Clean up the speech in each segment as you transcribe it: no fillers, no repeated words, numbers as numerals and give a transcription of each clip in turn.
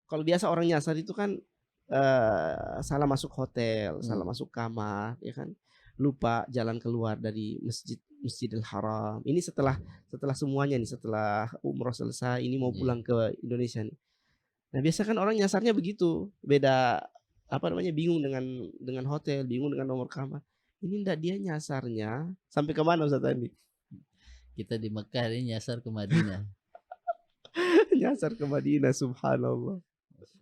kalau biasa orang nyasar itu kan, salah masuk hotel, salah Hmm. masuk kamar, ya kan, lupa jalan keluar dari Masjidil Haram. Ini setelah setelah semuanya nih, setelah umroh selesai, ini mau Iya. pulang ke Indonesia nih. Nah, biasa kan orang nyasarnya begitu, beda, apa namanya, bingung dengan hotel, bingung dengan nomor kamar. Ini ndak, dia nyasarnya sampai ke mana Ustaz tadi? Kita di Mekah ini nyasar ke Madinah. Nyasar ke Madinah, subhanallah. Masya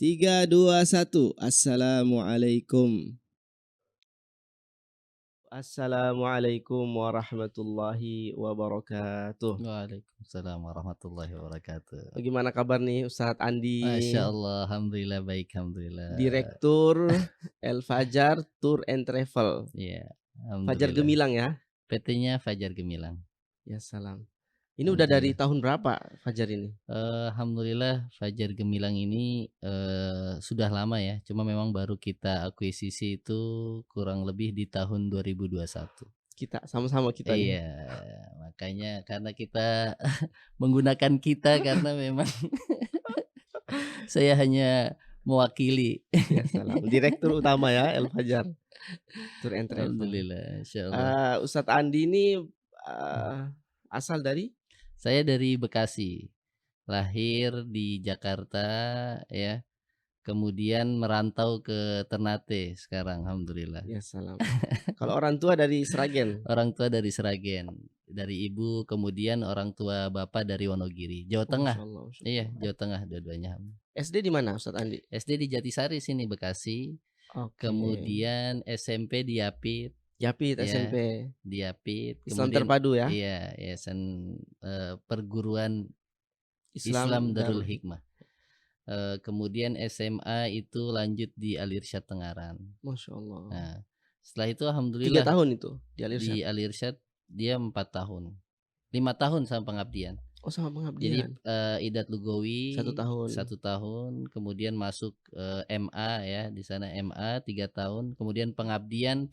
3, 2, 1. Assalamualaikum. Assalamualaikum warahmatullahi wabarakatuh. Waalaikumsalam warahmatullahi wabarakatuh. Bagaimana kabar nih Ustadz Masya Andi, Allah, alhamdulillah baik, alhamdulillah. Direktur El Fajar Tour and Travel. Iya, Fajar alhamdulillah. Gemilang ya? PT-nya Fajar Gemilang. Ya salam. Ini udah dari Alhamdulillah. tahun berapa Fajar ini? Alhamdulillah Fajar Gemilang ini sudah lama ya. Cuma memang baru kita akuisisi itu kurang lebih di tahun 2021. Kita sama-sama kita nih. Iya, makanya karena kita menggunakan kita karena memang saya hanya mewakili. Ya salam. Direktur utama ya El Fajar Tour and Travel. Alhamdulillah, insyaallah. Ustadz Andi ini asal dari? Saya dari Bekasi, lahir di Jakarta ya, kemudian merantau ke Ternate sekarang alhamdulillah. Ya salam. Kalau orang tua dari Sragen? Orang tua dari Sragen, dari ibu, kemudian orang tua bapak dari Wonogiri, Jawa Oh, Tengah. Masya Allah, Masya Iya, Allah. Jawa Tengah dua-duanya. SD di mana Ustadz Andi? SD di Jatisari sini Bekasi, Oke. kemudian SMP di Yapit. Yapit Ya, SMP. di Yapit. Islam Kemudian Terpadu ya? iya, yayasan perguruan Islam Islam Darul Darul Hikmah. Kemudian SMA itu lanjut di Al Irsyad Tengaran. Masya Allah. Nah, setelah itu 3 alhamdulillah tahun itu di Al Irsyad? di Al Irsyad dia 4 tahun. 5 tahun sama pengabdian. Oh, sama Jadi pengabdian. Idat Lugawi 1 tahun. 1 tahun, kemudian masuk MA ya, di sana MA 3 tahun, kemudian pengabdian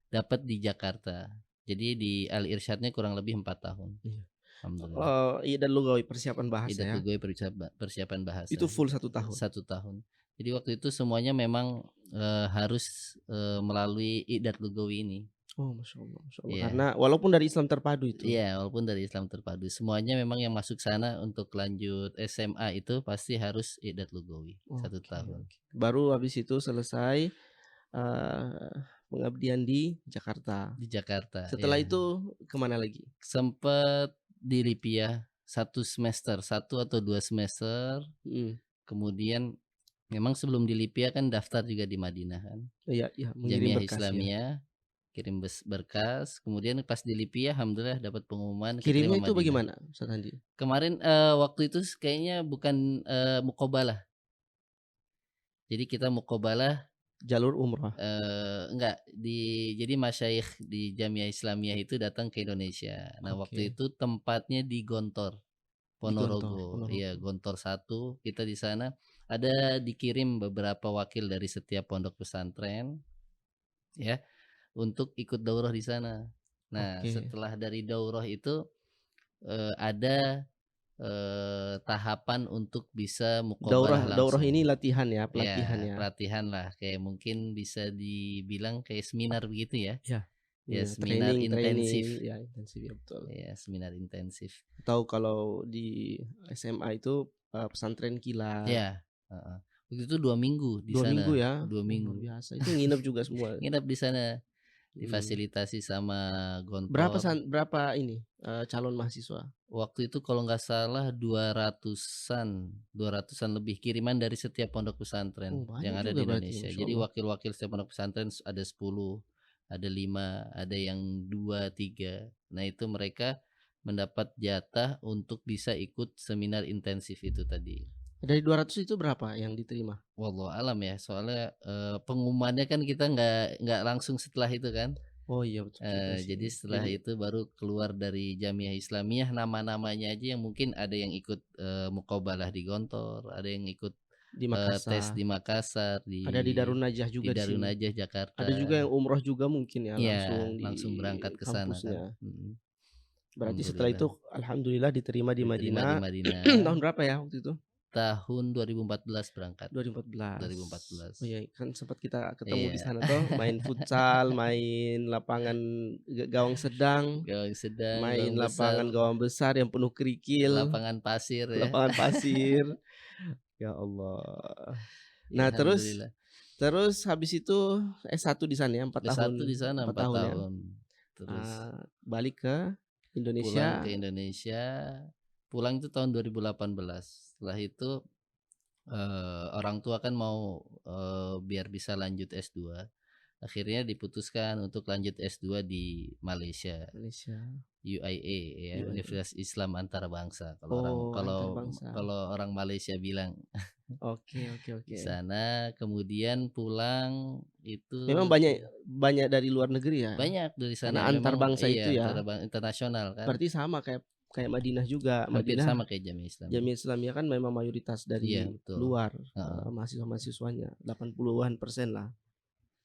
dapat di Jakarta. Jadi di Al Irsyadnya kurang lebih 4 tahun. Iya. Alhamdulillah. Idat Lugawi persiapan bahasa Idat ya? Lugawi persiapan bahasa. Itu full 1 tahun? 1 tahun. Jadi waktu itu semuanya memang harus melalui Idat Lugawi ini. Oh, Masya Allah, Masya Allah. Iya. Karena walaupun dari Islam Terpadu itu? Iya, walaupun dari Islam Terpadu. Semuanya memang yang masuk sana untuk lanjut SMA itu pasti harus Idat Lugawi 1 Oke, tahun. oke. Baru habis itu selesai pengabdian di Jakarta. Di Jakarta, Setelah iya. itu kemana lagi? Sempet di Lipia 1 semester, 1 atau 2 semester. Kemudian memang sebelum di Lipia kan daftar juga di Madinah kan. Iya, iya, mengirim Jamiah berkas ya? Islamiyah, kirim berkas, kemudian pas di Lipia alhamdulillah dapat pengumuman Kirimnya keterima itu Madinah. bagaimana Ustadz Andi? Kemarin waktu itu kayaknya bukan muqabalah. Jadi kita muqabalah Jalur umrah? enggak, jadi masyayikh di Jamiah Islamiyah itu datang ke Indonesia. Nah, waktu Oke. itu tempatnya di Gontor, Di Gontor, Ponorogo. Ponorogo. Iya, Gontor 1, kita di sana ada dikirim beberapa wakil dari setiap pondok pesantren ya, untuk ikut daurah di sana. Nah, Oke. setelah dari daurah itu ada tahapan untuk bisa muqabalah Daurah langsung. ini latihan ya, pelatihan Ya, ya? pelatihan lah, kayak mungkin bisa dibilang kayak seminar begitu ya. Ya, Ya, iya, seminar intensif. ya intensif ya, betul. Ya, seminar intensif. Tahu kalau di SMA itu pesantren kilat. Ya, heeh. Waktu itu 2 minggu di 2 sana. minggu ya? 2 Oh, minggu. luar biasa. Itu nginep juga semua? Nginep di sana, difasilitasi sama Berapa Gontor. berapa ini calon mahasiswa? Waktu itu kalau nggak salah 200-an lebih kiriman dari setiap pondok pesantren Oh, banyak yang ada juga di berarti, Indonesia. Masya Jadi Allah. wakil-wakil setiap pondok pesantren ada 10, ada 5, ada yang 2, 3. Nah, itu mereka mendapat jatah untuk bisa ikut seminar intensif itu tadi. Dari 200 itu berapa yang diterima? Wallahu alam ya, soalnya, pengumumannya kan kita nggak langsung setelah itu kan. Oh iya betul juga sih. Jadi setelah Jadi itu baru keluar dari Jamiah Islamiyah nama-namanya aja yang mungkin ada yang ikut, muqabalah di Gontor, ada yang ikut, di tes Makassar, di Makassar, ada di Darun Najah di juga di Darun sini. Najah Ada juga Jakarta. yang umroh juga mungkin ya Iya, langsung di langsung berangkat ke sana kan. kampusnya. Berarti setelah Alhamdulillah itu alhamdulillah diterima di diterima di Madinah. Madinah, Tahun berapa ya waktu itu? tahun 2014 berangkat, 2014. Oh 2014. iya, kan sempat kita ketemu di Iya, sana toh, main futsal, main lapangan gawang sedang, gawang sedang, main gawang besar, lapangan gawang besar yang penuh kerikil, lapangan pasir ya. lapangan pasir. Ya Allah. Ya Nah, terus alhamdulillah. terus habis itu S1 di sana ya, 4 tahun, S1 di sana 4 4 tahun ya? tahun. Terus Balik ke pulang Indonesia. ke Indonesia, pulang itu tahun 2018. Setelah itu, orang tua kan mau, biar bisa lanjut S2, akhirnya diputuskan untuk lanjut S2 di Malaysia, Malaysia. UIA ya, UIA. Universitas Islam Antarabangsa Oh, antar bangsa. kalau orang Malaysia bilang. Oke oke Di oke. sana, kemudian pulang itu Memang banyak banyak dari luar negeri ya? banyak dari sana, Karena antar memang bangsa itu iya, ya? internasional kan, Berarti sama kayak kayak Madinah juga. hampir Madinah sama kayak Jamiah Islamiyah. Jamiah Islamiyah kan memang mayoritas Iya dari betul, luar, heeh. mahasiswa-mahasiswanya, 80-an% lah,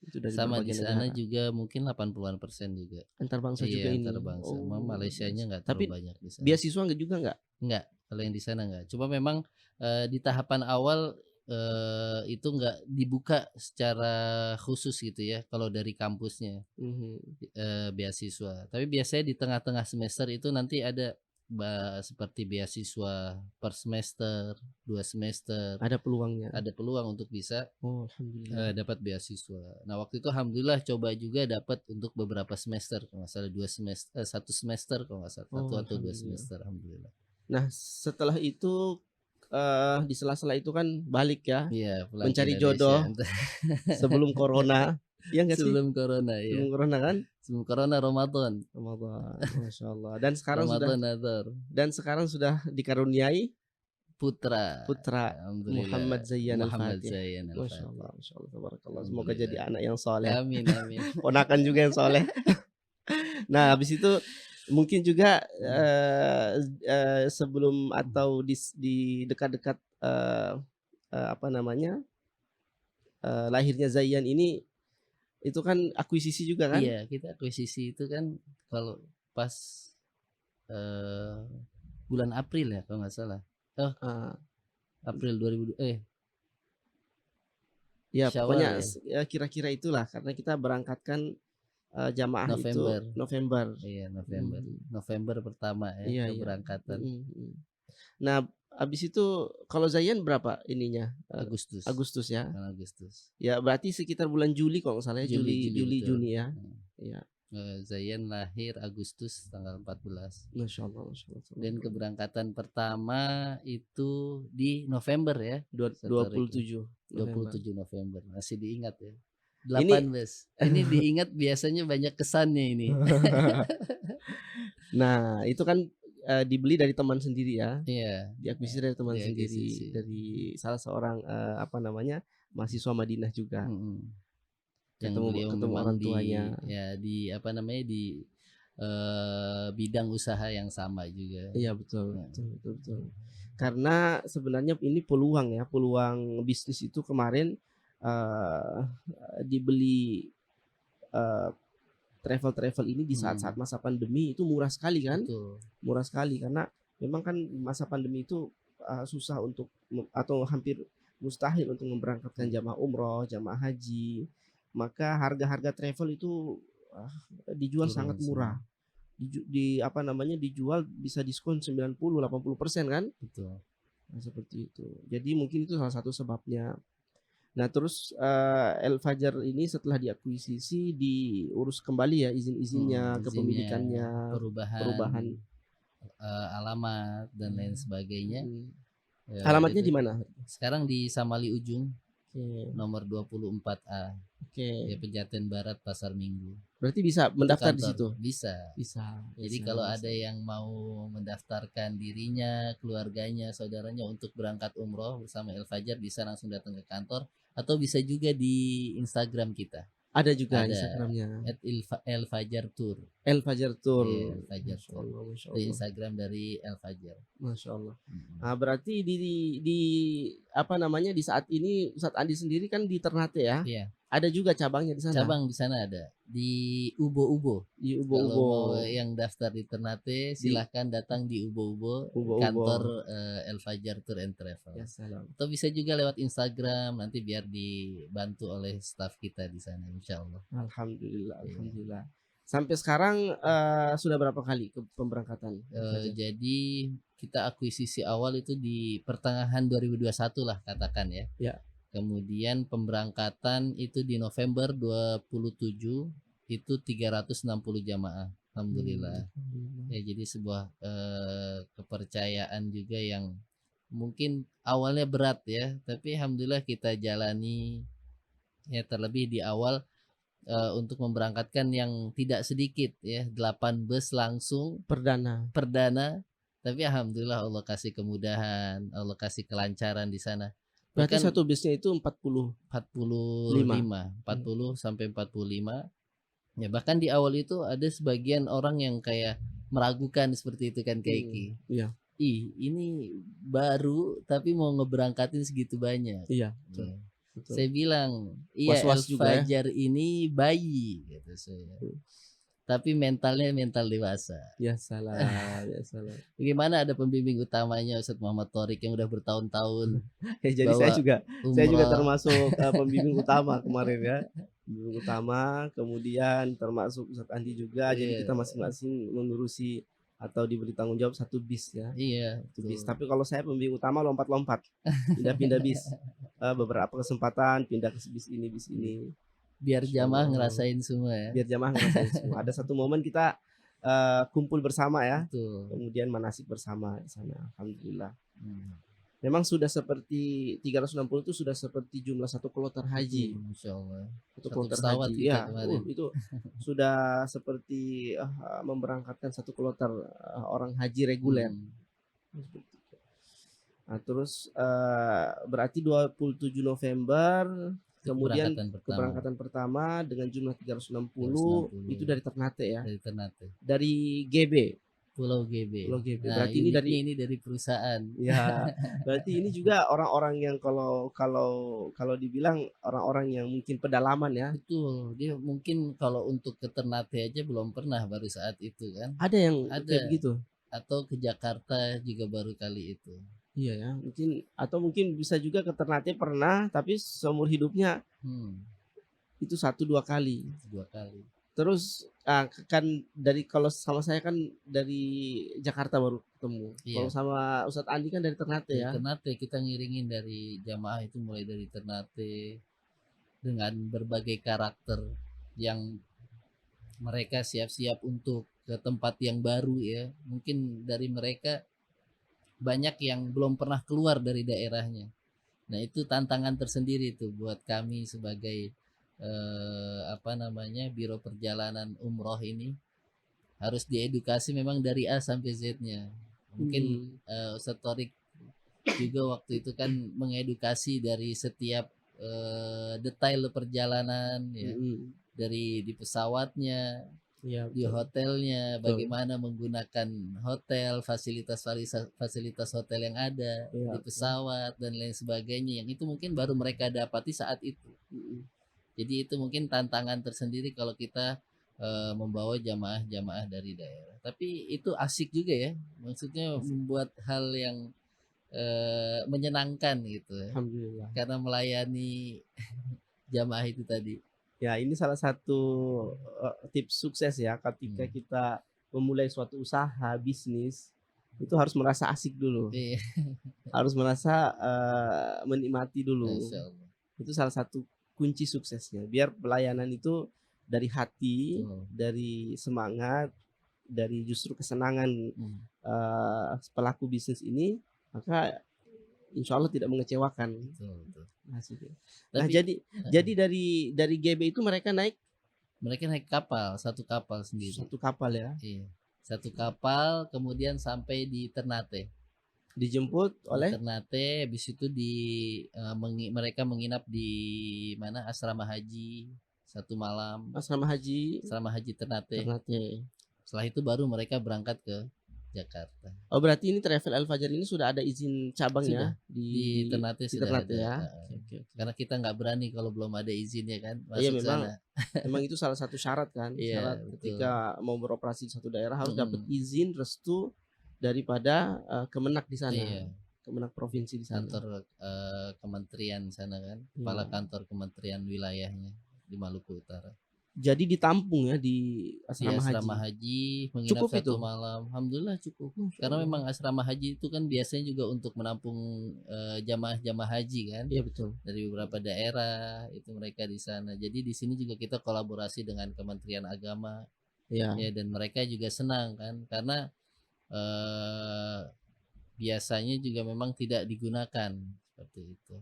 itu dari Sama di berbagai sana negara. juga mungkin 80-an% juga. Antar bangsa juga Iya ini? antarbangsa, Oh, Malaysianya nggak tapi terlalu banyak di sana. beasiswa enggak juga enggak? Enggak, kalau yang di sana enggak. Cuma memang, di tahapan awal, itu enggak dibuka secara khusus gitu ya, kalau dari kampusnya. Mhm. Beasiswa. Tapi biasanya di tengah-tengah semester itu nanti ada seperti beasiswa per semester, 2 semester, Ada peluangnya? ada peluang untuk bisa, Oh, alhamdulillah. dapat beasiswa. Nah, waktu itu alhamdulillah coba juga dapat untuk beberapa semester, kalau nggak salah 2 semester 1 semester kalau nggak salah, 1 Oh, atau 2 alhamdulillah. semester alhamdulillah. Nah, setelah itu, di sela-sela itu kan balik ya, Iya, pulang ke mencari Indonesia jodoh sebelum corona, iya nggak sih? sebelum corona ya. Sebelum corona kan? Sebelum corona Ramadan. Ramadan, masya Allah. Ramadan nazar. Dan sekarang sudah dikaruniai Putra. putra Muhammad Alhamdulillah. Zayyan Muhammad Al-Fatih. Zayyan Masya Al-Fatih. Allah, masya Allah, tabarakallah. Semoga jadi Alhamdulillah. anak yang soleh, Amin amin. ponakan juga yang soleh. Nah, habis itu mungkin juga sebelum atau di dekat-dekat apa namanya lahirnya Zayyan ini, itu kan akuisisi juga kan? Iya, kita akuisisi itu kan kalau pas, eee, bulan April ya kalau nggak salah. Oh, Ah, April 2000 ya Syawal pokoknya ya, ya kira-kira itulah karena kita berangkatkan jamaah itu November. November. Iya, November. Mhm. November pertama ya Iya iya. keberangkatan. Mhm. Nah, habis itu kalau Zayan berapa ininya? Agustus. Agustus ya? Bulan Agustus. Ya berarti sekitar bulan Juli kalau nggak salah ya, Juli betul. Juni ya? Heeh. Iya. Zayan lahir Agustus tanggal 14. Masya Allah, masya Allah. Dan keberangkatan pertama itu di November ya. Satu hari 27 November. 27 November. Masih diingat ya. Ini 18. Ini diingat biasanya banyak kesannya ini. Nah, itu kan dibeli dari teman sendiri ya? Iya. Diakuisisi dari teman sendiri, Diakuisisi. dari salah seorang apa namanya, mahasiswa Madinah juga. Mhm. Yang beliau Ketemu memang orang tuanya. di apa namanya, di bidang usaha yang sama juga. Iya betul, Nah, betul. Karena sebenarnya ini peluang ya, peluang bisnis itu kemarin dibeli travel ini di saat-saat masa pandemi itu murah sekali kan? betul. Murah sekali karena memang kan masa pandemi itu susah untuk atau hampir mustahil untuk memberangkatkan jamaah umroh, jamaah haji. Maka harga-harga travel itu dijual Turun sangat murah. Apa namanya, dijual bisa diskon 90-80% kan? Betul. Nah, seperti itu. Jadi mungkin itu salah satu sebabnya. Nah, terus El Fajar ini setelah diakuisisi diurus kembali ya izin-izinnya, kepemilikannya, perubahan alamat dan lain sebagainya. alamatnya Gitu. di mana? Sekarang di Samali Ujung. Oke. nomor 24A. Ya, Oke. Pejaten Barat, Pasar Minggu. Berarti bisa Itu mendaftar di kantor. situ? Bisa. Bisa. Jadi Bisa. kalau ada Bisa. yang mau mendaftarkan dirinya, keluarganya, saudaranya untuk berangkat umroh bersama El Fajar, bisa langsung datang ke kantor atau bisa juga di Instagram kita. Ada juga Ada Instagramnya. @El Fajar Tour. El Fajar Tour. Iya, El Fajar Masya Tour. Allah, Masya Itu Allah. Instagram dari El Fajar. Masya Allah. Mm-mm. Nah, berarti di apa namanya di saat ini Ustadz Andi sendiri kan di Ternate ya? Iya, Ada juga cabangnya di sana? cabang di sana ada di Ubo-Ubo. Di Kalau Ubo-Ubo. mau yang daftar di Ternate, Di silahkan datang di Ubo-Ubo, Ubo-Ubo. kantor El Fajar Tour and Travel. Ya salam. Atau bisa juga lewat Instagram, nanti biar dibantu oleh staff kita di sana, insya Allah. Alhamdulillah, Iya. alhamdulillah. Sampai sekarang sudah berapa kali ke pemberangkatan? Jadi kita akuisisi awal itu di pertengahan 2021 lah katakan ya. Ya. Kemudian pemberangkatan itu di November 27 itu 360 jamaah. Alhamdulillah. Ya, jadi sebuah kepercayaan juga yang mungkin awalnya berat ya, tapi alhamdulillah kita jalani ya, terlebih di awal untuk memberangkatkan yang tidak sedikit ya, 8 bus langsung Perdana. Tapi alhamdulillah Allah kasih kemudahan, Allah kasih kelancaran di sana. Berarti Bahkan satu bisnya itu 45 sampai 45. Ya, bahkan di awal itu ada sebagian orang yang kayak meragukan seperti itu kan, Kaiki. Iya. Ini baru tapi mau ngeberangkatin segitu banyak. Iya. Ya. Saya bilang, iya, El Fajar ini bayi gitu saya. Tapi mentalnya mental dewasa. Ya salah, ya salah. Bagaimana ada pembimbing utamanya Ustadz Muhammad Thorik yang udah bertahun-tahun. Jadi saya juga termasuk pembimbing utama kemarin ya. Pembimbing utama, kemudian termasuk Ustadz Andi juga. Jadi kita masing-masing mengurusi atau diberi tanggung jawab satu bis ya. Iya. Satu bis. Tapi kalau saya pembimbing utama lompat-lompat, pindah-pindah bis. Beberapa kesempatan pindah ke bis ini. Biar jamaah ngerasain semua ya. Biar jamaah ngerasain semua. Ada satu momen kita kumpul bersama ya. Betul. Kemudian manasik bersama di sana. Alhamdulillah. Memang sudah seperti 360 itu sudah seperti jumlah satu kloter haji. Masya Allah. Satu kloter haji ya. Itu sudah seperti memberangkatkan satu kloter orang haji reguler. Nah, terus berarti 27 November kemudian keberangkatan pertama dengan jumlah 360 itu dari Ternate ya. Dari Ternate. Dari GB. Pulau GB. Pulau GB. Nah, berarti ini dari perusahaan. Ya. Berarti ini juga orang-orang yang kalau dibilang orang-orang yang mungkin pedalaman ya. Betul. Dia mungkin kalau untuk ke Ternate aja belum pernah, baru saat itu kan. Ada yang kayak begitu. Atau ke Jakarta juga baru kali itu. Iya ya, mungkin bisa juga ke Ternate pernah, tapi seumur hidupnya itu 1-2 kali. 2 kali. Terus kan kalau sama saya kan dari Jakarta baru ketemu. Iya. Kalau sama Ustadz Andi kan dari Ternate ya. Ternate kita ngiringin dari jamaah itu mulai dari Ternate dengan berbagai karakter yang mereka siap-siap untuk ke tempat yang baru ya. Mungkin dari mereka banyak yang belum pernah keluar dari daerahnya. Nah, itu tantangan tersendiri tuh buat kami sebagai Biro Perjalanan Umroh ini. Harus diedukasi memang dari A sampai Z-nya. Mungkin Ustadz Thorik juga waktu itu kan mengedukasi dari setiap detail perjalanan ya. Dari di pesawatnya, ya, di hotelnya, bagaimana menggunakan hotel, fasilitas hotel yang ada, ya, di pesawat dan lain sebagainya, yang itu mungkin baru mereka dapati saat itu. Jadi itu mungkin tantangan tersendiri kalau kita membawa jamaah-jamaah dari daerah. Tapi itu asik juga ya, maksudnya membuat hal yang menyenangkan gitu ya. Alhamdulillah. Karena melayani jamaah itu tadi. Ya, ini salah satu tips sukses ya, ketika kita memulai suatu usaha, bisnis, itu harus merasa asik dulu. Harus merasa menikmati dulu. Itu salah satu kunci suksesnya. Biar pelayanan itu dari hati, dari semangat, dari justru kesenangan pelaku bisnis ini, maka insya Allah tidak mengecewakan Betul, betul. hasilnya. Nah, Tapi jadi dari GB itu mereka naik mereka naik kapal, satu kapal sendiri. satu kapal ya, Iya. Satu kapal kemudian sampai di Ternate. dijemput Di oleh Ternate, habis itu mereka menginap di mana? Asrama haji satu malam. asrama haji Asrama haji Ternate. Ternate. Setelah itu baru mereka berangkat ke Jakarta. Oh, berarti ini Travel Al Fajar ini sudah ada izin cabangnya Di Ternate di sudah Ternate ada. ya. Oke. Karena kita nggak berani kalau belum ada izinnya kan Iya, masuk memang sana. memang itu salah satu syarat kan. Iya, Syarat betul. ketika mau beroperasi di satu daerah harus dapat Mm-mm. izin restu daripada Kemenak di sana. Iya. Kemenak provinsi di sana. Kantor kementerian sana kan, Iya. kepala kantor kementerian wilayahnya di Maluku Utara. Jadi ditampung ya di Di asrama asrama haji. haji menginap Cukup satu itu? malam. Alhamdulillah cukup. Masya Karena Allah. memang asrama haji itu kan biasanya juga untuk menampung jamaah-jamaah haji kan Iya betul. dari beberapa daerah itu mereka di sana. Jadi di sini juga kita kolaborasi dengan Kementerian Agama Iya. ya, dan mereka juga senang kan karena biasanya juga memang tidak digunakan seperti itu.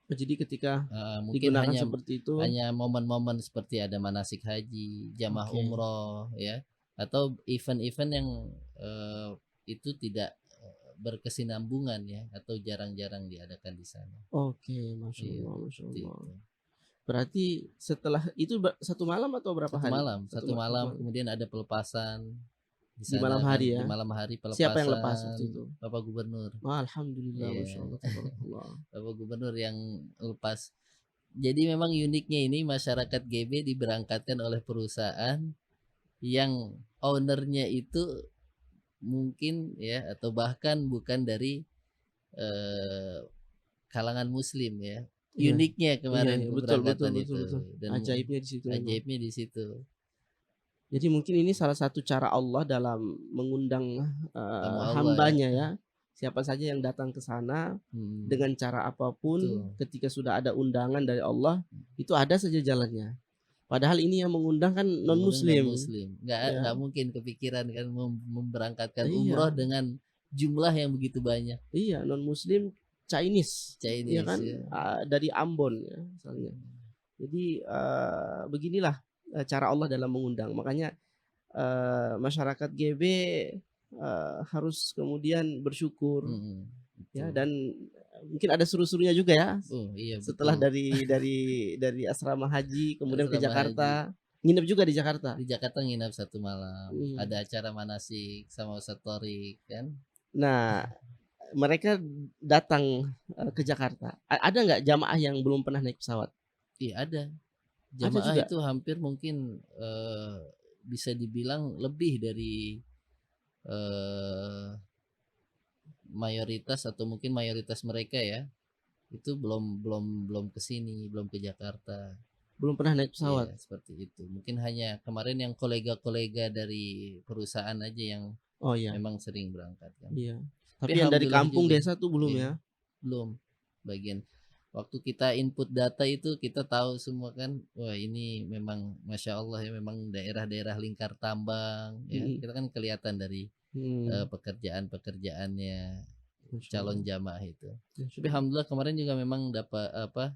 Jadi ketika Mungkin digunakan seperti itu, hanya momen-momen seperti ada manasik haji, jamaah Oke. umroh ya, atau event-event yang itu tidak berkesinambungan ya, atau jarang-jarang diadakan di sana. oke, Masya Iya, Allah, Masya seperti Allah. itu. Berarti setelah itu satu malam atau berapa Satu hari? malam, satu malam, kemudian ada pelepasan di Di sana malam kan, hari ya. di malam hari pelepasan. Siapa yang lepas waktu itu? Bapak Gubernur. Alhamdulillah, Iya. Masya Allah, tabarakallah. Bapak Gubernur yang lepas. Jadi memang uniknya ini masyarakat GB diberangkatkan oleh perusahaan yang ownernya itu mungkin ya, atau bahkan bukan dari kalangan Muslim ya. Iya. Uniknya kemarin Iya, keberangkatan betul. Dan Ajaibnya di situ. memang. ajaibnya di situ. Jadi mungkin ini salah satu cara Allah dalam mengundang Tamu Allah hambanya ya. ya. Siapa saja yang datang ke sana Hmm, dengan cara apapun, betul. ketika sudah ada undangan dari Allah, itu ada saja jalannya. Padahal ini yang mengundang kan non Muslim. Ya. Nggak mungkin kepikiran kan memberangkatkan Iya. umroh dengan jumlah yang begitu banyak. Iya, non Muslim Chinese ya kan, ya. dari Ambon ya misalnya. Jadi beginilah cara Allah dalam mengundang. Makanya masyarakat GB harus kemudian bersyukur ya, dan mungkin ada seru-serunya juga ya. Iya, setelah betul. dari asrama haji kemudian ke Asrama Jakarta, nginep juga di Jakarta. Di Jakarta nginap satu malam. Ada acara manasik sama Ustadz Thorik kan. Nah, mereka datang ke Jakarta. Ada nggak jamaah yang belum pernah naik pesawat? Iya, ada. Jamaah itu hampir mungkin bisa dibilang lebih dari mayoritas, atau mungkin mayoritas mereka ya itu belum ke sini, belum ke Jakarta, belum pernah naik pesawat. Iya, seperti itu. Mungkin hanya kemarin yang kolega-kolega dari perusahaan aja yang memang sering berangkat kan. Iya. Tapi yang dari kampung juga, desa tuh belum ya? Belum. Bagian waktu kita input data itu kita tahu semua kan, wah ini memang Masya Allah ya, memang daerah-daerah lingkar tambang ya. Kita kan kelihatan dari pekerjaan-pekerjaannya calon jamaah itu. Tapi alhamdulillah kemarin juga memang dapat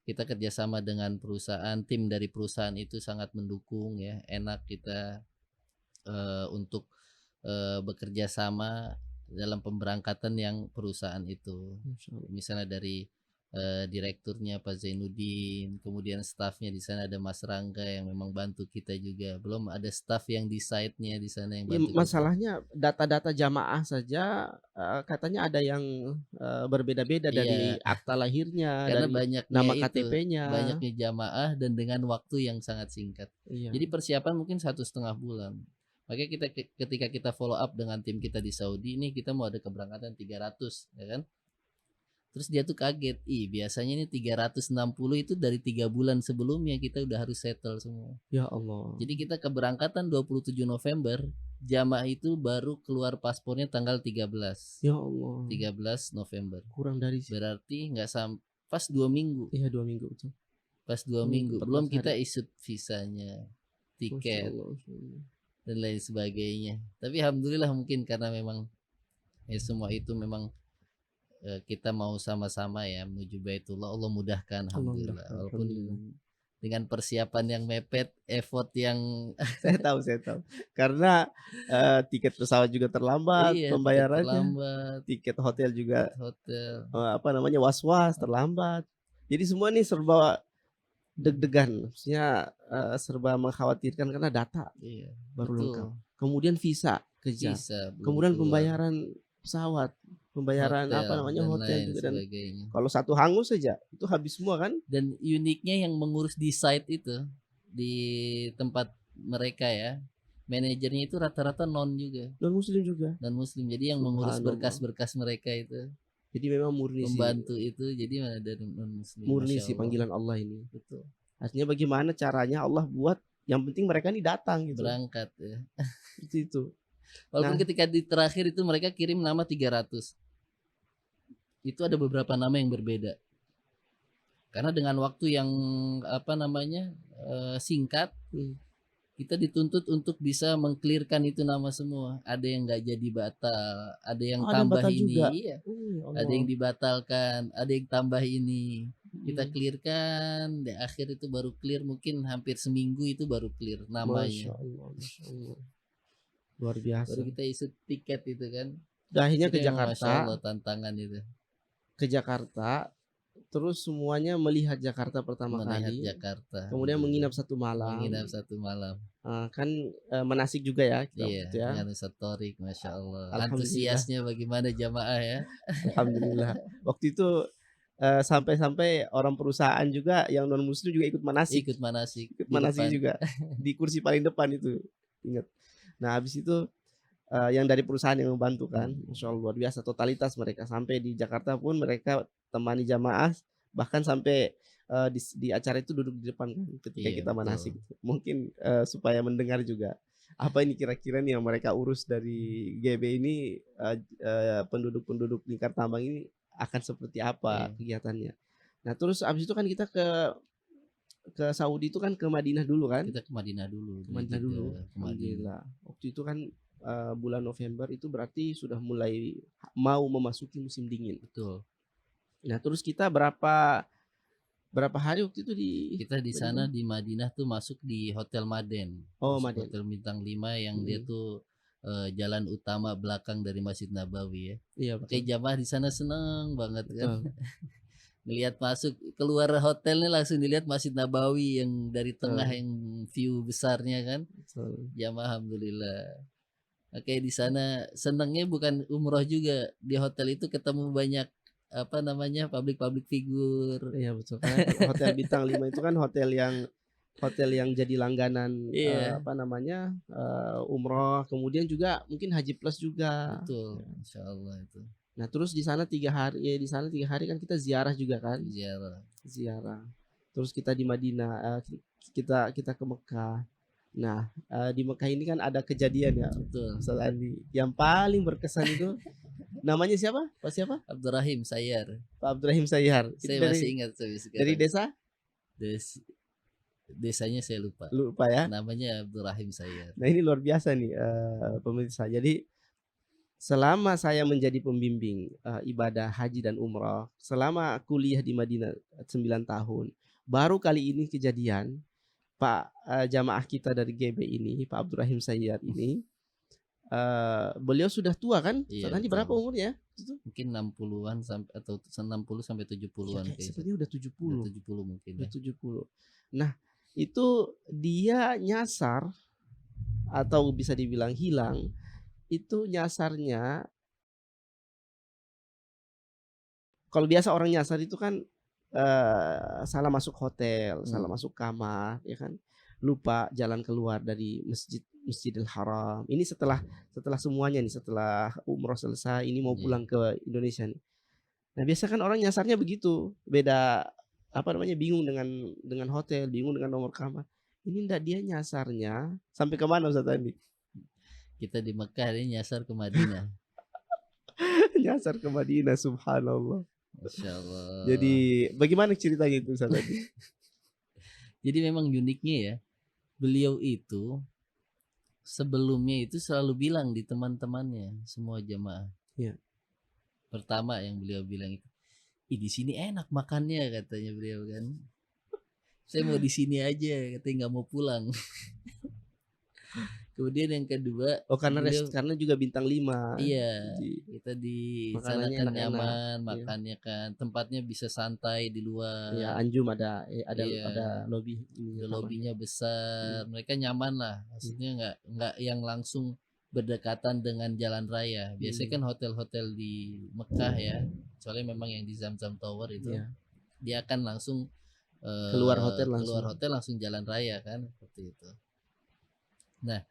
kita kerjasama dengan perusahaan, tim dari perusahaan itu sangat mendukung ya, enak kita untuk bekerja sama dalam pemberangkatan yang perusahaan itu. Misalnya dari direkturnya Pak Zainuddin, kemudian stafnya di sana ada Mas Rangga yang memang bantu kita juga. Belum ada staf yang di site-nya di sana yang bantu. Masalahnya data-data jamaah saja katanya ada yang berbeda-beda dari akta lahirnya, karena dari banyaknya nama KTP-nya. Banyaknya jamaah dan dengan waktu yang sangat singkat. Jadi persiapan mungkin 1,5 bulan. Makanya kita ketika kita follow up dengan tim kita di Saudi, ini kita mau ada keberangkatan 300 ya kan. Terus dia tuh kaget, biasanya ini 360 itu dari 3 bulan sebelumnya kita udah harus settle semua. Ya Allah. Jadi kita keberangkatan 27 November, jamaah itu baru keluar paspornya tanggal 13. Ya Allah. 13 November. Kurang dari berarti nggak sampai pas 2 minggu. Iya, 2 minggu betul. Pas 2 minggu. Belum kita isut visanya, tiket dan lain sebagainya. Tapi alhamdulillah mungkin karena memang semua itu memang kita mau sama-sama ya menuju Baitullah, Allah mudahkan alhamdulillah. Walaupun dengan persiapan yang mepet, effort yang Saya tahu. Karena, tiket pesawat juga terlambat iya, tiket pembayarannya, terlambat, tiket hotel juga, tiket hotel, apa namanya, was-was, terlambat. Jadi semua nih serba deg-degan, maksudnya, serba mengkhawatirkan karena data iya, baru lengkap. betul. Kemudian visa kejar, Visa belum kemudian keluar, pembayaran pesawat, pembayaran apa hotel namanya, dan hotel lain juga dan sebagainya. kalau satu hangus saja itu habis semua kan? Dan uniknya yang mengurus di site itu, di tempat mereka ya, manajernya itu rata-rata non juga, Non-muslim juga. non-muslim. Jadi yang mengurus Subhanallah. berkas-berkas mereka itu, Jadi memang membantu itu, jadi mana dari non-muslim, murni masya sih Allah. panggilan Allah ini. Betul. Artinya bagaimana caranya Allah buat yang penting mereka ini datang gitu. Berangkat ya. Seperti itu. Walaupun Nah, ketika di terakhir itu mereka kirim nama 300. Itu ada beberapa nama yang berbeda. Karena dengan waktu yang apa namanya singkat, kita dituntut untuk bisa mengklirkan itu nama semua. Ada yang nggak jadi batal, ada yang ada yang tambah batal ini, juga. iya. Ya Ada Allah. yang dibatalkan, ada yang tambah ini. Kita klirkan, di akhir itu baru clear, mungkin hampir seminggu itu baru clear namanya. Masya Allah, Masya Allah. Luar biasa. Baru kita isi tiket itu kan. Akhirnya ke Jadi memang Masya Jakarta, Allah tantangan itu. terus semuanya melihat Jakarta pertama Melihat kali, Jakarta. kemudian menginap satu malam. Menginap satu malam. Kan manasik juga ya kita Iya, waktu itu ya. dengan Satorik, Masya Allah. Alhamdulillah. Antusiasnya bagaimana jamaah ya? Alhamdulillah. Waktu itu sampai-sampai orang perusahaan juga yang non muslim juga ikut manasik. Ikut manasik. Ikut Di manasik depan. juga di kursi paling depan itu, ingat. Nah habis itu yang dari perusahaan yang membantu kan, Masya Allah luar biasa totalitas mereka. Sampai di Jakarta pun mereka temani jamaah, bahkan sampai di acara itu duduk di depan kan ketika Iya, kita betul. manasik. Mungkin supaya mendengar juga apa ini kira-kira nih yang mereka urus dari GB ini, penduduk-penduduk Lingkar Tambang ini akan seperti apa Iya. kegiatannya. Nah terus abis itu kan kita ke Saudi itu kan ke Madinah dulu kan? Kita ke Madinah dulu. Ke Madinah dulu. Ke Madinah. Alhamdulillah. Waktu itu kan bulan November itu berarti sudah mulai mau memasuki musim dingin. Betul. Nah terus kita berapa hari waktu itu di Kita di sana di Madinah tuh masuk di Hotel Maden. Oh, Masuk Maden. Hotel bintang 5 yang dia tuh jalan utama belakang dari Masjid Nabawi ya. Iya Oke, betul. jamaah di sana senang banget kan. Betul. Ngelihat masuk keluar hotelnya langsung dilihat Masjid Nabawi yang dari tengah yang view besarnya kan. Betul. Jamaah alhamdulillah. Oke, di sana senangnya bukan umroh juga. Di hotel itu ketemu banyak apa namanya public figure. Iya betul. Karena hotel bintang 5 itu kan hotel yang jadi langganan Iya. apa namanya umroh, kemudian juga mungkin haji plus juga. Betul, Insya Allah itu. Nah terus di sana 3 hari, di sana 3 hari kan kita ziarah juga kan? Ziarah. Terus kita di Madinah, kita ke Mekah. Nah di Mekah ini kan ada kejadian ya, Betul. Ustaz Andi. Yang paling berkesan itu namanya siapa? Pak siapa? Abdurrahim Sayyar. Pak Abdurrahim Sayyar. Saya masih ingat sampai sekarang. Dari desa? Desanya saya lupa. Lupa ya. Namanya Abdurrahim Sayyar. Nah ini luar biasa nih pemirsa. Jadi selama saya menjadi pembimbing ibadah haji dan umrah, selama kuliah di Madinah 9 tahun, baru kali ini kejadian Pak jamaah kita dari GB ini, Pak Abdurrahim Sayyar ini, beliau sudah tua kan? Iya, Nanti berapa umurnya? Mungkin 60-an sampai atau 60 sampai 70-an ya, sepertinya udah 70. Udah 70 mungkin. Udah 70. Nah, itu dia nyasar atau bisa dibilang hilang, itu nyasarnya kalau biasa orang nyasar itu kan salah masuk hotel, salah masuk kamar, ya kan, lupa jalan keluar dari Masjidil Haram. Ini setelah semuanya nih, setelah umroh selesai, ini mau pulang ke Indonesia nih. Nah biasa kan orang nyasarnya begitu, beda apa namanya, bingung dengan hotel, bingung dengan nomor kamar. Ini enggak, dia nyasarnya sampai ke mana Ustaz Andi? Kita di Mekah ini nyasar ke Madinah. Nyasar ke Madinah, subhanallah. Masya Allah. Jadi bagaimana ceritanya itu Ustaz Andi? Jadi memang uniknya ya, beliau itu sebelumnya itu selalu bilang di teman-temannya semua jamaah. Ya. pertama yang beliau bilang itu, "Ih, di sini enak makannya," katanya beliau kan. "Saya mau di sini aja," katanya, "nggak mau pulang." Kemudian yang kedua, Oh, beliau karena juga bintang 5. iya, Jadi kita di sana makanannya kan enak-enak. nyaman Iya. makannya kan, tempatnya bisa santai di Iya, luar. Anjum ada ada Iya, lobby ininya kamar. lobinya besar, Iya. mereka nyaman lah, maksudnya nggak yang langsung berdekatan dengan jalan raya. Biasanya kan hotel-hotel di Mekah ya, soalnya memang yang di Zamzam Tower itu, Iya. dia akan langsung Keluar hotel keluar langsung. hotel langsung jalan raya kan, seperti itu. Nah,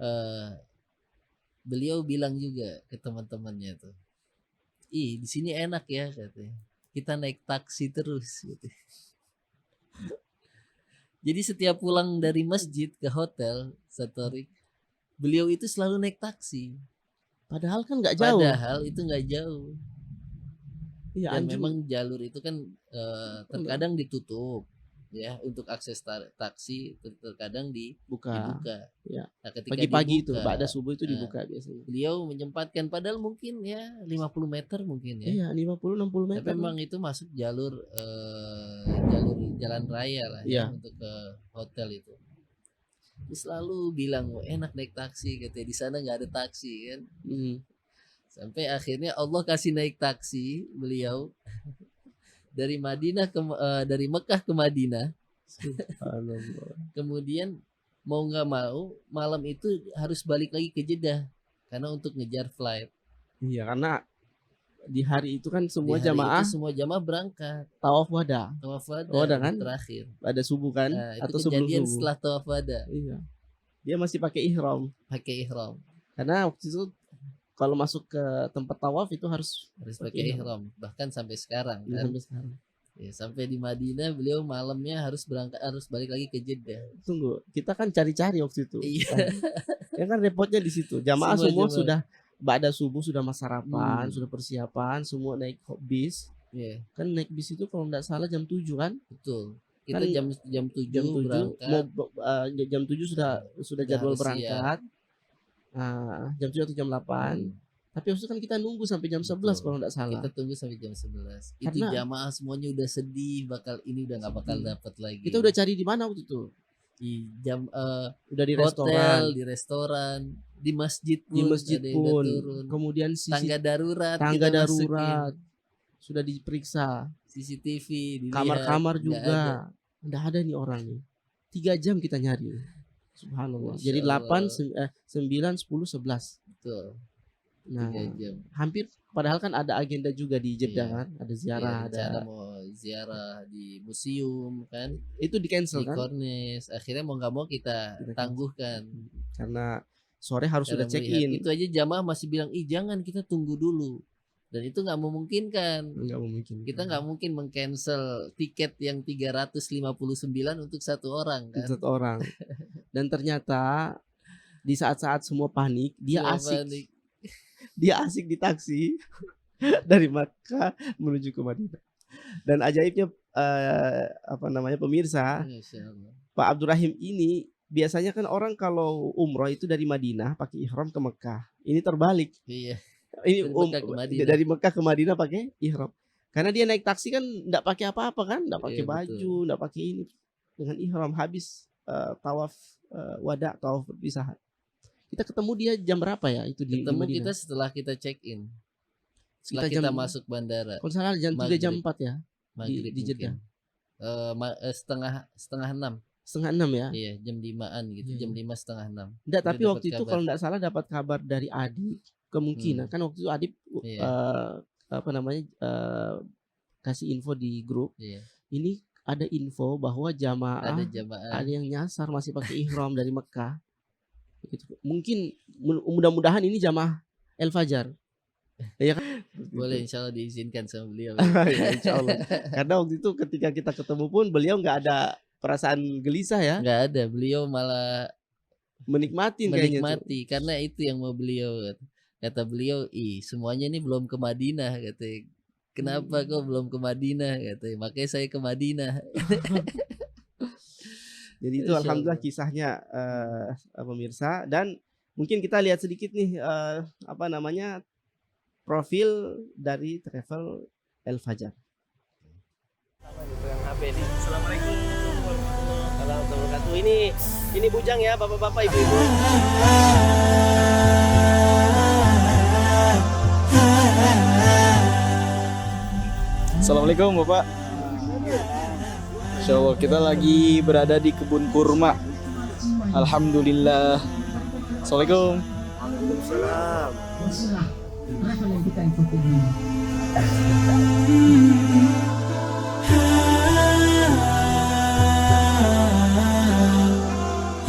eh, beliau bilang juga ke teman-temannya tuh, "Ih, di sini enak ya," katanya. "Kita naik taksi terus," gitu. Jadi setiap pulang dari masjid ke hotel, Satorik, beliau itu selalu naik taksi. Padahal kan nggak jauh. Padahal itu nggak jauh. Iya, Dan Anjum. memang jalur itu kan terkadang ditutup ya untuk akses taksi, terkadang Buka. dibuka. Ya. Nah, ketika Pagi-pagi itu, dibuka, ba'da subuh itu dibuka biasanya. beliau menyempatkan padahal mungkin ya 50 meter mungkin ya. Iya, 50-60 Tapi meter. memang itu masuk jalur jalan raya lah ya Iya. untuk ke hotel itu. Dia selalu bilang enak naik taksi, katanya di sana nggak ada taksi kan. Sampai akhirnya Allah kasih naik taksi beliau dari dari Mekah ke Madinah. Kemudian mau nggak mau malam itu harus balik lagi ke Jeddah karena untuk ngejar flight. Iya, karena di hari itu kan Di semua hari jamaah itu semua jamaah berangkat tawaf wada. tawaf wada Wada kan? terakhir. Pada subuh kan? Nah, itu Atau sebelum kejadian subuh. setelah tawaf wada. Iya. Dia masih pakai ihram. Pakai ihram. Karena waktu itu kalau masuk ke tempat tawaf itu harus pakai ihram. Bahkan sampai sekarang kan. Sampai sekarang. Ya, sampai di Madinah beliau malamnya harus balik lagi ke Jeddah. Tunggu, kita kan cari-cari waktu itu. Iya. Ya kan repotnya di situ. Jamaah semua sudah ba'da subuh sudah sarapan, sudah persiapan, semua naik bis. Yeah. Kan naik bis itu kalau nggak salah jam 7 kan? Betul. Kita kan jam 7 berangkat. Jam 7 sudah jadwal berangkat. Jam 7 atau jam 8. Tapi waktu itu kan kita nunggu sampai jam 11 kalau nggak salah. Kita tunggu sampai jam 11. Itu jamaah semuanya udah sedih, ini udah nggak bakal dapat lagi. Kita udah cari di mana waktu itu? Di udah di hotel, restoran, di masjid pun, kemudian tangga darurat sudah diperiksa, CCTV, kamar-kamar juga nggak ada nih orang nih. 3 jam kita nyari, subhanallah. Jadi 8, 9, 10, 11. Betul. Nah, hampir padahal kan ada agenda juga di Jeddah kan, ada ziarah, ada mau ziarah di museum kan, itu di cancel kan, di Corniche. Akhirnya mau nggak mau kita tangguhkan karena sore harus sudah check in. Itu aja jamaah masih bilang, jangan, kita tunggu dulu. Dan itu nggak memungkinkan. Kita nggak mungkin meng-cancel tiket yang 359 untuk satu orang kan. Satu orang. Dan ternyata di saat-saat semua panik, dia asik di taksi dari Makkah menuju ke Madinah. Dan ajaibnya pemirsa, Pak Abdurrahim ini biasanya kan orang kalau umroh itu dari Madinah pakai ihram ke Mekah. Ini terbalik. Iya. Ini dari Mekah ke Madinah pakai ihram. Karena dia naik taksi kan enggak pakai apa-apa kan, enggak pakai baju, enggak pakai ini. Dengan ihram habis tawaf wada, tawaf perpisahan. Kita ketemu dia jam berapa ya itu di Madinah? Kita setelah kita check in. Setelah kita masuk bandara. Kalau salah jam 3 jam 4 ya. Di Jeddah. Setengah 6. Setengah 6 ya? Iya, jam 5-an gitu. Jam 5 setengah 6. Enggak, tapi waktu itu kalau enggak salah dapat kabar dari Adib. Kemungkinan kan waktu itu Adib kasih info di grup. Ini ada info bahwa jamaah ada yang nyasar masih pakai ihram dari Mekah. Mungkin mudah-mudahan ini jamaah El Fajar. Ya kan? Boleh, insya Allah diizinkan sama beliau. Ya, insya Allah. Karena waktu itu ketika kita ketemu pun beliau nggak ada perasaan gelisah ya. Nggak ada, beliau malah menikmati karena itu yang mau beliau. Kata beliau, semuanya ini belum ke Madinah, katanya. Kenapa kok belum ke Madinah, katanya. Makanya saya ke Madinah. Jadi itu alhamdulillah kisahnya pemirsa. Dan mungkin kita lihat sedikit nih profil dari travel El Fajar. Assalamualaikum warahmatullahi wabarakatuh. Ini bujang ya, bapak-bapak, ibu-ibu. Assalamualaikum Bapak. Insya Allah kita lagi berada di kebun kurma. Alhamdulillah. Assalamualaikum. Waalaikumsalam.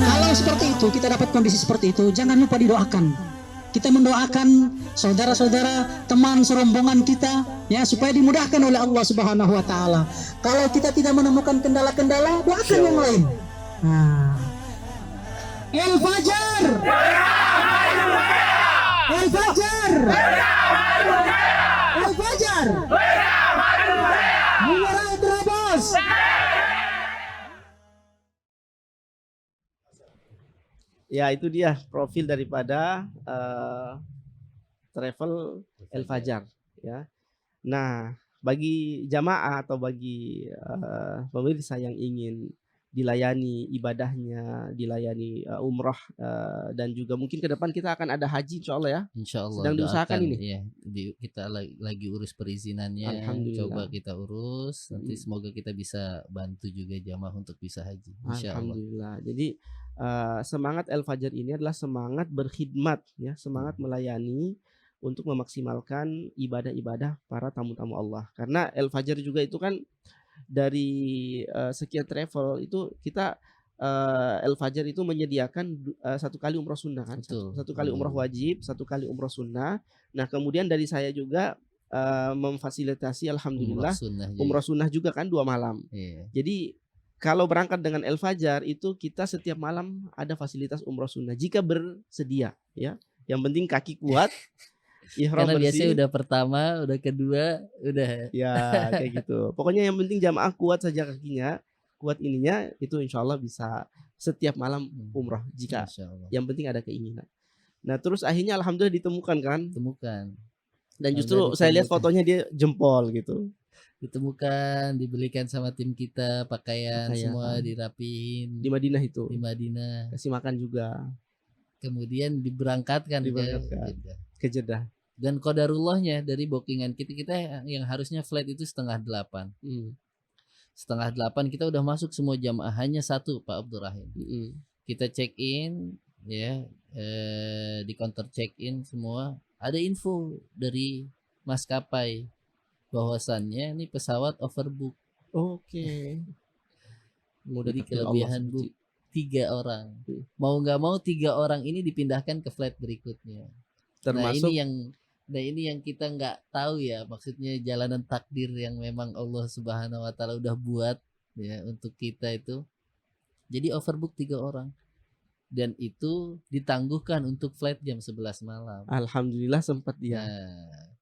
Kalau seperti itu, kita dapat kondisi seperti itu, jangan lupa didoakan. Kita mendoakan saudara-saudara, teman serombongan kita, ya, supaya dimudahkan oleh Allah Subhanahu wa taala. Kalau kita tidak menemukan kendala-kendala, doakan yang lain. Nah. El Fajar. El Fajar. El Fajar. Menyerah terobos. Ya, itu dia profil daripada travel El Fajar ya. Nah, bagi jamaah atau bagi pemirsa yang ingin dilayani ibadahnya, dilayani umrah, dan juga mungkin ke depan kita akan ada haji insyaallah ya. Insyaallah Sedang diusahakan doakan, ini. ya, kita lagi urus perizinannya, Alhamdulillah. coba kita urus, nanti semoga kita bisa bantu juga jamaah untuk bisa haji, insyaallah. Alhamdulillah. Jadi semangat El Fajar ini adalah semangat berkhidmat ya, semangat melayani untuk memaksimalkan ibadah-ibadah para tamu-tamu Allah. Karena El Fajar juga itu kan dari sekian travel itu kita El Fajar itu menyediakan 1 kali umroh sunnah kan. Betul. Satu kali umroh wajib, 1 kali umroh sunnah. Nah, kemudian dari saya juga memfasilitasi alhamdulillah umroh sunnah juga kan 2 malam. Iya. Jadi kalau berangkat dengan El Fajar itu kita setiap malam ada fasilitas umroh sunnah jika bersedia ya. Yang penting kaki kuat, ihram Karena biasanya bersih. udah pertama, udah kedua, udah Ya kayak gitu. Pokoknya yang penting jamaah kuat saja kakinya, kuat ininya, itu insya Allah bisa setiap malam umroh jika Insyaallah. yang penting ada keinginan. Nah, terus akhirnya alhamdulillah ditemukan kan. Ditemukan. Dan justru saya lihat fotonya dia jempol gitu. Ditemukan, dibelikan sama tim kita pakaian semua dirapihin Di Madinah itu. di Madinah. Kasih makan juga. Kemudian diberangkatkan ke Jeddah. Dan qadarullahnya dari bookingan kita yang harusnya flight itu 7:30. 7:30 kita udah masuk semua jamaah, hanya 1 Pak Abdurrahim. Kita check in ya, di counter check in semua ada info dari maskapai bahwasannya ini pesawat overbook. Oke. Jadi kelebihan book 3 orang. Mau nggak mau 3 orang ini dipindahkan ke flight berikutnya. Termasuk Nah ini yang kita nggak tahu ya, maksudnya jalanan takdir yang memang Allah Subhanahu Wa Taala udah buat ya untuk kita itu. Jadi overbook 3 orang. Dan itu ditangguhkan untuk flight jam 11 malam. Alhamdulillah sempat dia. Nah,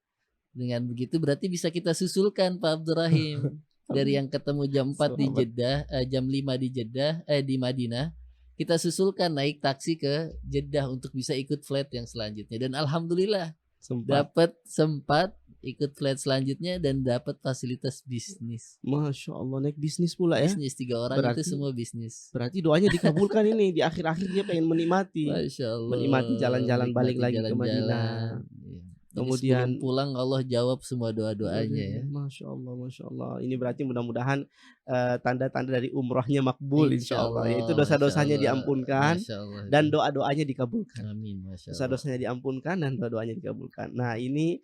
dengan begitu berarti bisa kita susulkan Pak Abdurrahim. Dari yang ketemu jam 4 di Jeddah, jam 5 di Jeddah, di Madinah, kita susulkan naik taksi ke Jeddah untuk bisa ikut flight yang selanjutnya. Dan alhamdulillah sempat ikut flight selanjutnya dan dapat fasilitas bisnis. Masya Allah, naik bisnis pula ya. Bisnis 3 orang itu semua bisnis. Berarti doanya dikabulkan ini di akhir-akhir dia pengen menikmati. Masya Allah. Menikmati jalan-jalan balik lagi ke Madinah. Kemudian pulang Allah jawab semua doa-doanya ya. Masya Allah, Masya Allah. Ini berarti mudah-mudahan tanda-tanda dari umrohnya makbul insya Allah. Yaitu dosa-dosanya diampunkan dan doa-doanya dikabulkan. Amin. Masya Allah. Dosa-dosanya diampunkan dan doa-doanya dikabulkan. Nah ini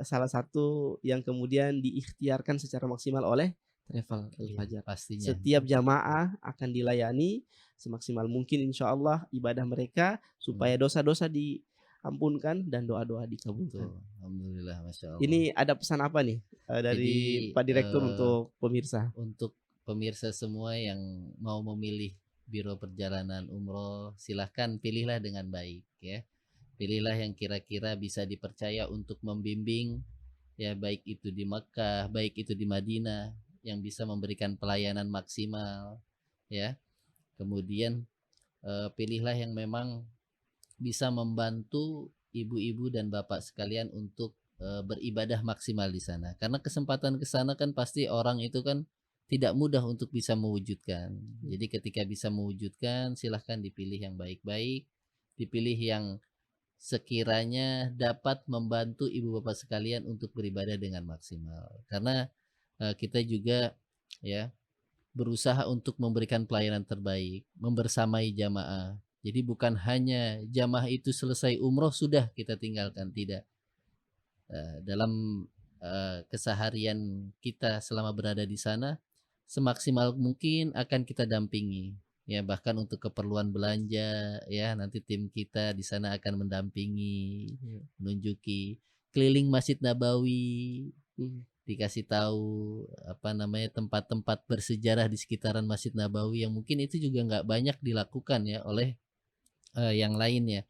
salah satu yang kemudian diikhtiarkan secara maksimal oleh Travel El Fajar. Pastinya. Setiap jamaah akan dilayani semaksimal mungkin insya Allah ibadah mereka supaya dosa-dosa diampunkan dan doa-doa dikabulkan. Alhamdulillah, Masya Allah. Ini ada pesan apa nih dari Pak Direktur untuk pemirsa? Untuk pemirsa semua yang mau memilih biro perjalanan umroh, silahkan pilihlah dengan baik ya. Pilihlah yang kira-kira bisa dipercaya untuk membimbing ya, baik itu di Mekah, baik itu di Madinah, yang bisa memberikan pelayanan maksimal ya. Kemudian pilihlah yang memang bisa membantu ibu-ibu dan bapak sekalian untuk beribadah maksimal di sana. Karena kesempatan ke sana kan pasti orang itu kan tidak mudah untuk bisa mewujudkan. Jadi ketika bisa mewujudkan, silahkan dipilih yang baik-baik, dipilih yang sekiranya dapat membantu ibu bapak sekalian untuk beribadah dengan maksimal. Karena kita juga ya berusaha untuk memberikan pelayanan terbaik, membersamai jamaah. Jadi bukan hanya jamaah itu selesai umroh sudah kita tinggalkan, tidak. Dalam keseharian kita selama berada di sana, semaksimal mungkin akan kita dampingi. Ya, bahkan untuk keperluan belanja, ya nanti tim kita di sana akan mendampingi, menunjuki keliling Masjid Nabawi, dikasih tahu tempat-tempat bersejarah di sekitaran Masjid Nabawi yang mungkin itu juga nggak banyak dilakukan ya oleh yang lainnya.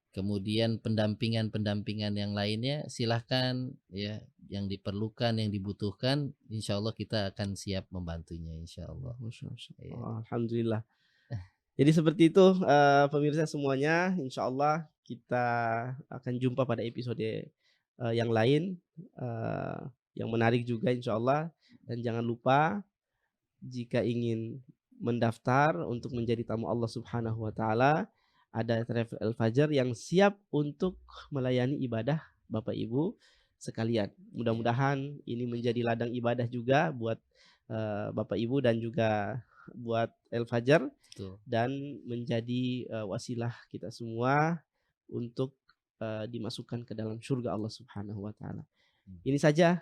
Kemudian pendampingan yang lainnya silahkan ya, yang diperlukan, yang dibutuhkan, insya Allah kita akan siap membantunya, insya Allah. Alhamdulillah. Jadi seperti itu pemirsa semuanya, insya Allah kita akan jumpa pada episode yang lain yang menarik juga insya Allah. Dan jangan lupa jika ingin mendaftar untuk menjadi tamu Allah Subhanahu wa Ta'ala, ada Travel Al Fajar yang siap untuk melayani ibadah Bapak Ibu sekalian. Mudah-mudahan ini menjadi ladang ibadah juga buat Bapak Ibu dan juga buat Al Fajar. Dan menjadi wasilah kita semua untuk dimasukkan ke dalam surga Allah Subhanahu wa Ta'ala. Ini saja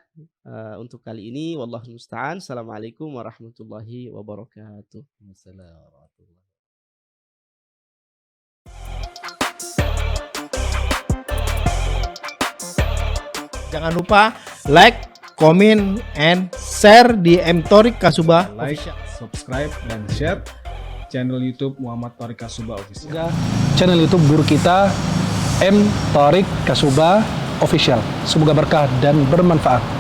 untuk kali ini. Wallahu musta'an. Assalamualaikum warahmatullahi wabarakatuh. Assalamualaikum. Jangan lupa like, comment, and share di M Thorik Kasubah. Like, subscribe, dan share channel YouTube Muhammad Thorik Kasubah Official. Juga channel YouTube guru kita M Thorik Kasubah Official. Semoga berkah dan bermanfaat.